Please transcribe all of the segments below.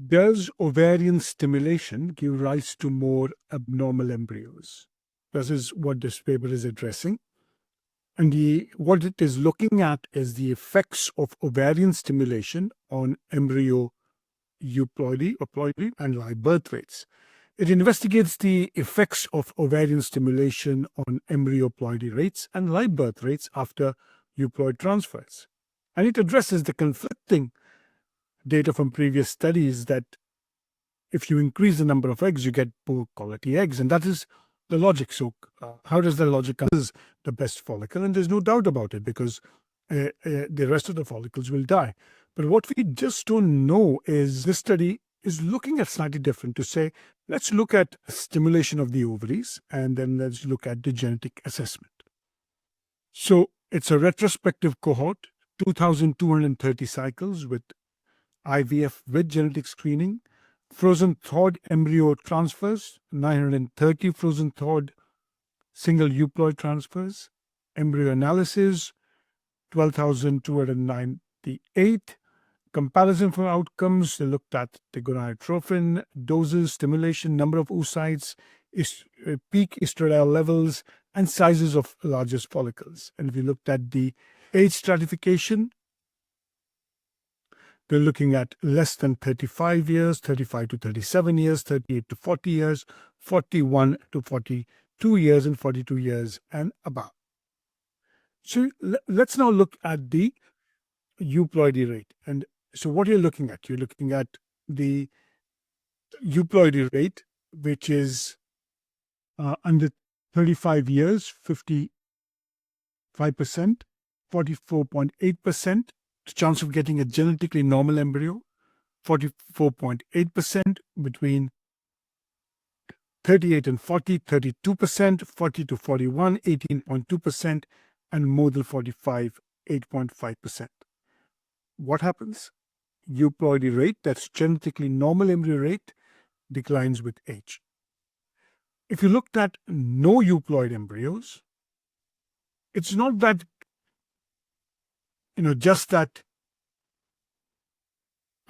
Does ovarian stimulation give rise to more abnormal embryos? This is what this paper is addressing. And what it is looking at is the effects of ovarian stimulation on embryo euploidy and live birth rates. It investigates the effects of ovarian stimulation on embryo ploidy rates and live birth rates after euploid transfers. And it addresses the conflicting data from previous studies that if you increase the number of eggs, you get poor quality eggs. And that is the logic. So how does the logic come? This is the best follicle, and there's no doubt about it because the rest of the follicles will die. But what we just don't know is this study is looking at slightly different to say, let's look at stimulation of the ovaries, and then let's look at the genetic assessment. So it's a retrospective cohort, 2,230 cycles with IVF with genetic screening, frozen thawed embryo transfers, 930 frozen thawed single euploid transfers, embryo analysis, 12,298. Comparison for outcomes, they looked at the gonadotrophin, doses, stimulation, number of oocytes, peak estradiol levels, and sizes of largest follicles. And we looked at the age stratification. They're looking at less than 35 years, 35 to 37 years, 38 to 40 years, 41 to 42 years, and 42 years and above. So let's now look at the euploidy rate. And so what you're looking at the euploidy rate, which is under 35 years, 55%, 44.8%. The chance of getting a genetically normal embryo, 44.8%, between 38 and 40, 32%, 40 to 41, 18.2%, and more than 45, 8.5%. What happens? Euploidy rate, that's genetically normal embryo rate, declines with age. If you looked at no euploid embryos, it's not that just that,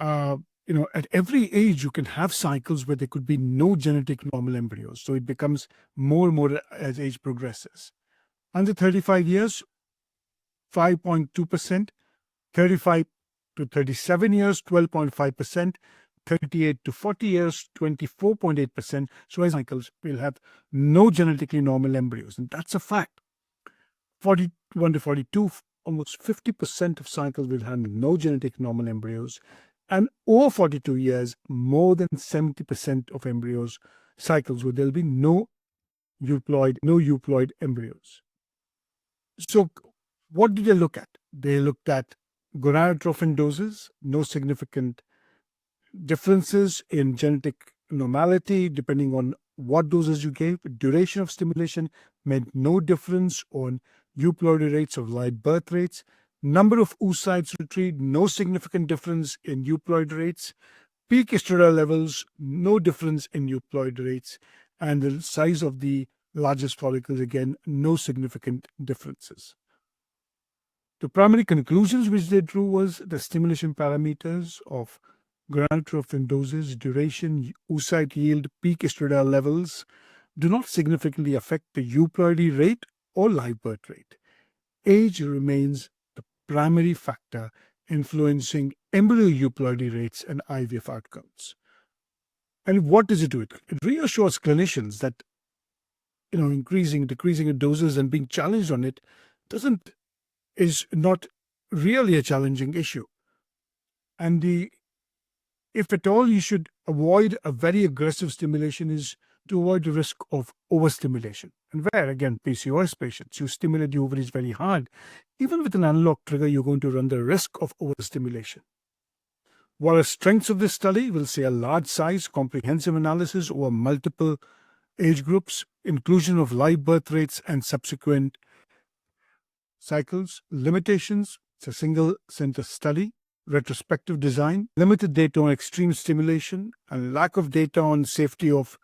at every age, you can have cycles where there could be no genetic normal embryos. So it becomes more and more as age progresses. Under 35 years, 5.2%, 35 to 37 years, 12.5%, 38 to 40 years, 24.8%. So as cycles will have no genetically normal embryos. And that's a fact. 41 to 42, almost 50% of cycles will have no genetic normal embryos, and over 42 years, more than 70% of embryos cycles where there'll be no euploid embryos. So what did they look at? They looked at gonadotrophin doses, no significant differences in genetic normality depending on what doses you gave. Duration of stimulation made no difference on euploidy rates of live birth rates. Number of oocytes retrieved, no significant difference in euploid rates. Peak estradiol levels, no difference in euploid rates. And the size of the largest follicles, again, no significant differences. The primary conclusions which they drew was the stimulation parameters of gonadotrophin doses, duration, oocyte yield, peak estradiol levels do not significantly affect the euploidy rate or live birth rate. Age remains the primary factor influencing embryo euploidy rates and IVF outcomes. And what does it do? It reassures clinicians that decreasing the doses and being challenged on it is not really a challenging issue. And if at all you should avoid a very aggressive stimulation is to avoid the risk of overstimulation. And where, again, PCOS patients, you stimulate the ovaries very hard. Even with an analog trigger, you're going to run the risk of overstimulation. What are strengths of this study? We'll say a large size, comprehensive analysis over multiple age groups, inclusion of live birth rates and subsequent cycles. Limitations, it's a single center study. Retrospective design, limited data on extreme stimulation, and lack of data on safety of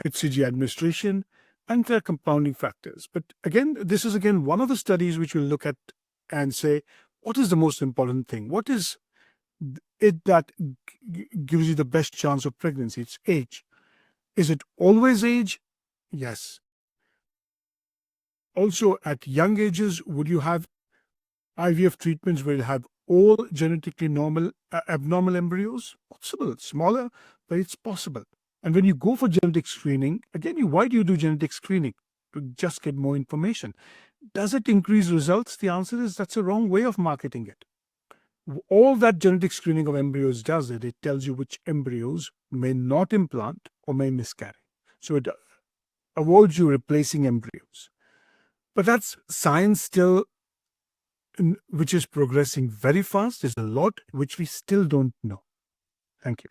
HCG administration, and there are compounding factors. But again, this is one of the studies which we'll look at and say, what is the most important thing? What is that gives you the best chance of pregnancy. It's age. Is it always age? Yes. Also, at young ages, would you have IVF treatments where you have all genetically abnormal embryos? Possible. Smaller, but it's possible. And when you go for genetic screening, again, why do you do genetic screening? To just get more information. Does it increase results? The answer is that's a wrong way of marketing it. All that genetic screening of embryos does it tells you which embryos may not implant or may miscarry. So it avoids you replacing embryos. But that's science still, which is progressing very fast. There's a lot which we still don't know. Thank you.